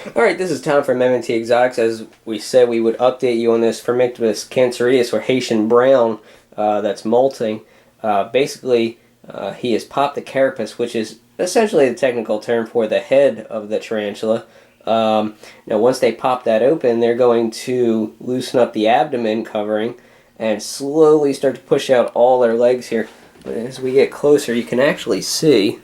Alright, this is Tom from M&T Exotics. As we said, we would update you on this Phormictopus cancerides, or Haitian Brown, that's molting. He has popped the carapace, which is essentially the technical term for the head of the tarantula. Now, once they pop that open, they're going to loosen up the abdomen covering and slowly start to push out all their legs here. But as we get closer, you can actually see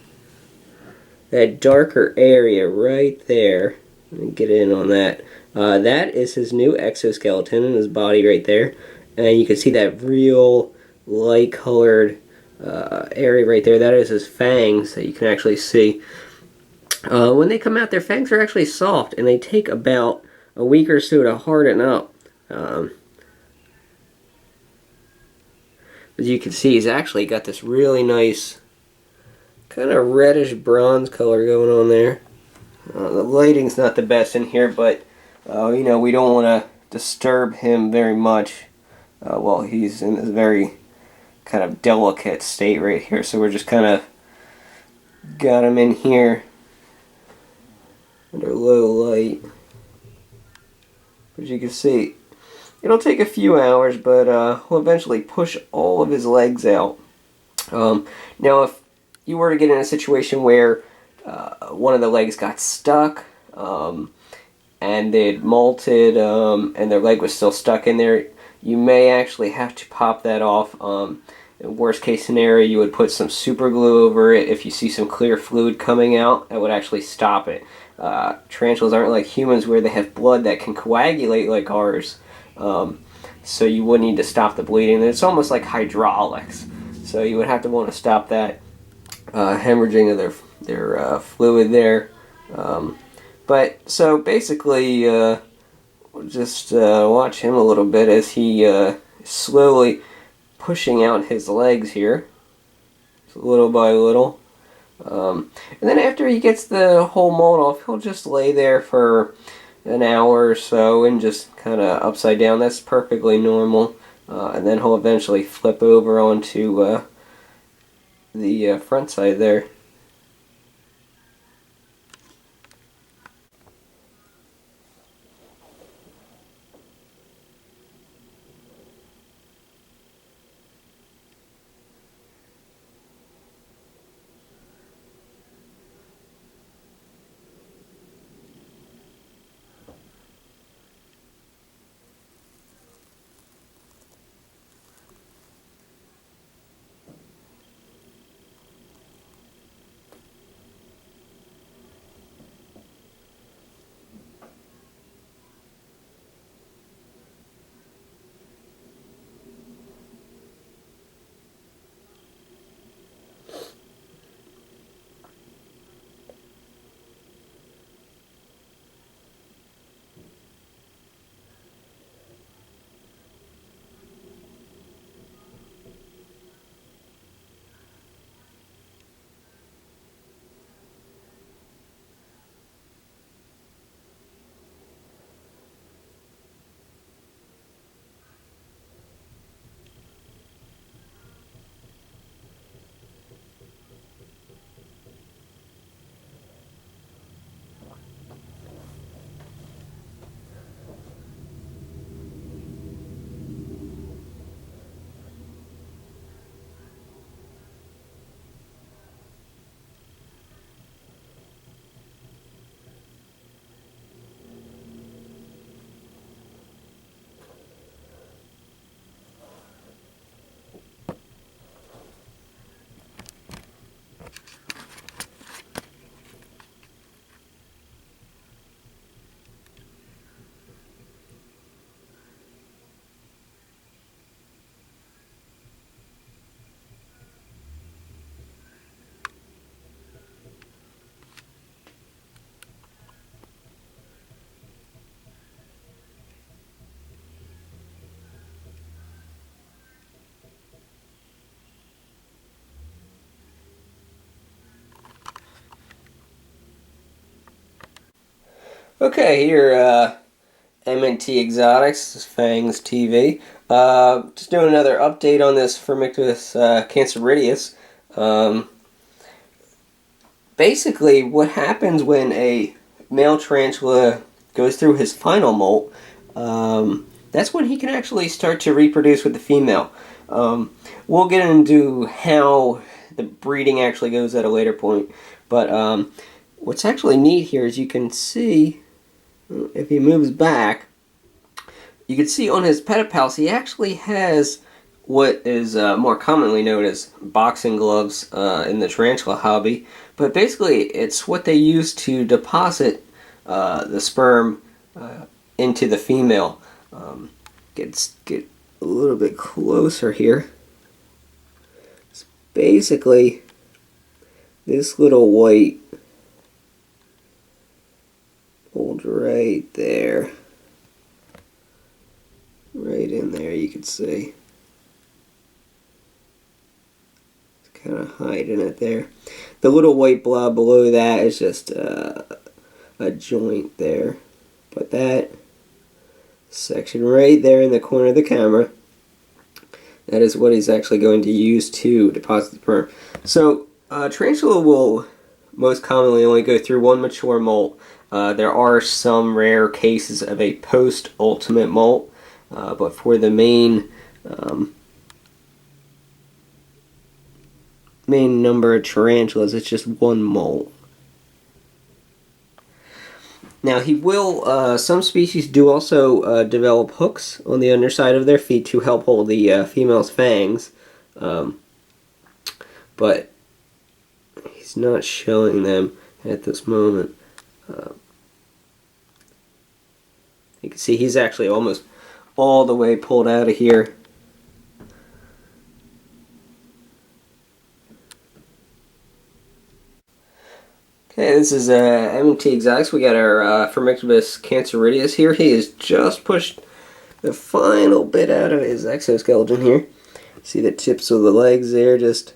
that darker area right there. Let me get in on that. That is his new exoskeleton in his body right there. And you can see that real light colored area right there. That is his fangs that you can actually see. When they come out, their fangs are actually soft, and they take about a week or so to harden up. As you can see, he's actually got this really nice kind of reddish bronze color going on there. The lighting's not the best in here, but we don't want to disturb him very much while he's in this very kind of delicate state right here. So we're just kind of got him in here under low light. As you can see, it'll take a few hours, but we'll eventually push all of his legs out. Now, if you were to get in a situation where one of the legs got stuck and they'd molted and their leg was still stuck in there, you may actually have to pop that off. In worst case scenario, you would put some super glue over it. If you see some clear fluid coming out, that would actually stop it. Tarantulas aren't like humans where they have blood that can coagulate like ours, so you would need to stop the bleeding. It's almost like hydraulics, so you would have to want to stop that hemorrhaging of their fluid there. But so basically, just watch him a little bit as he slowly pushing out his legs here, little by little. And then after he gets the whole mold off, he'll just lay there for an hour or so and just kind of upside down. That's perfectly normal. And then he'll eventually flip over onto the front side there. Okay, here, M&T Exotics, this is Fangs TV. Just doing another update on this Phormictopus cancerides. Basically, what happens when a male tarantula goes through his final molt, that's when he can actually start to reproduce with the female. We'll get into how the breeding actually goes at a later point, but what's actually neat here is you can see, if he moves back, you can see on his pedipalps he actually has what is more commonly known as boxing gloves in the tarantula hobby, but basically it's what they use to deposit the sperm into the female. Get a little bit closer here. It's basically this little white hold right there. Right in there you can see. It's kind of hiding it there. The little white blob below that is just a joint there. But that section right there in the corner of the camera, that is what he's actually going to use to deposit the sperm. So tarantula will most commonly only go through one mature molt. There are some rare cases of a post-ultimate molt, but for the main number of tarantulas, it's just one molt. Now he will, some species do also develop hooks on the underside of their feet to help hold the female's fangs, but he's not showing them at this moment. You can see he's actually almost all the way pulled out of here. Okay, this is M&T Exotics. We got our Phormictopus cancerides here. He has just pushed the final bit out of his exoskeleton here. See the tips of the legs there just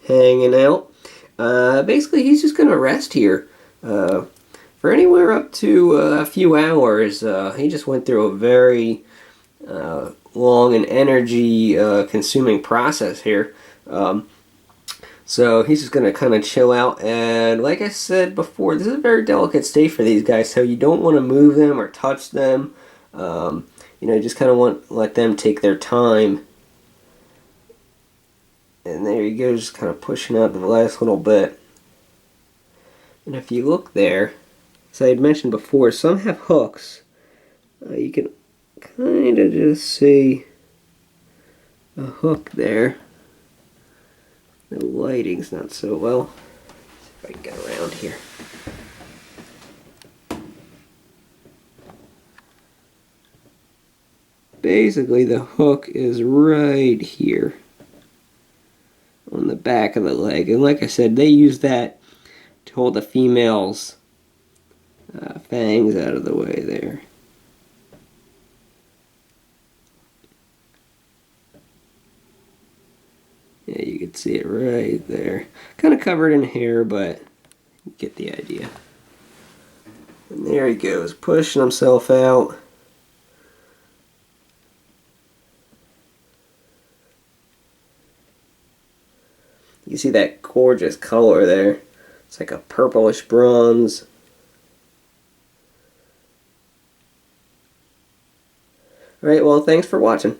hanging out. Basically, he's just going to rest here for anywhere up to a few hours. He just went through a very long and energy consuming process here. So he's just going to kind of chill out, and like I said before, this is a very delicate state for these guys, so you don't want to move them or touch them. You know, you just kind of want to let them take their time. And there you go, just kind of pushing out the last little bit. And if you look there, as I had mentioned before, some have hooks. You can kind of just see a hook there. The lighting's not so well. Let's see if I can get around here. Basically, the hook is right here on the back of the leg. And like I said, they use that to hold the female's fangs out of the way there. Yeah, you can see it right there. Kind of covered in hair, but you get the idea. And there he goes, pushing himself out. You see that gorgeous color there. It's like a purplish bronze. Alright, well, thanks for watching.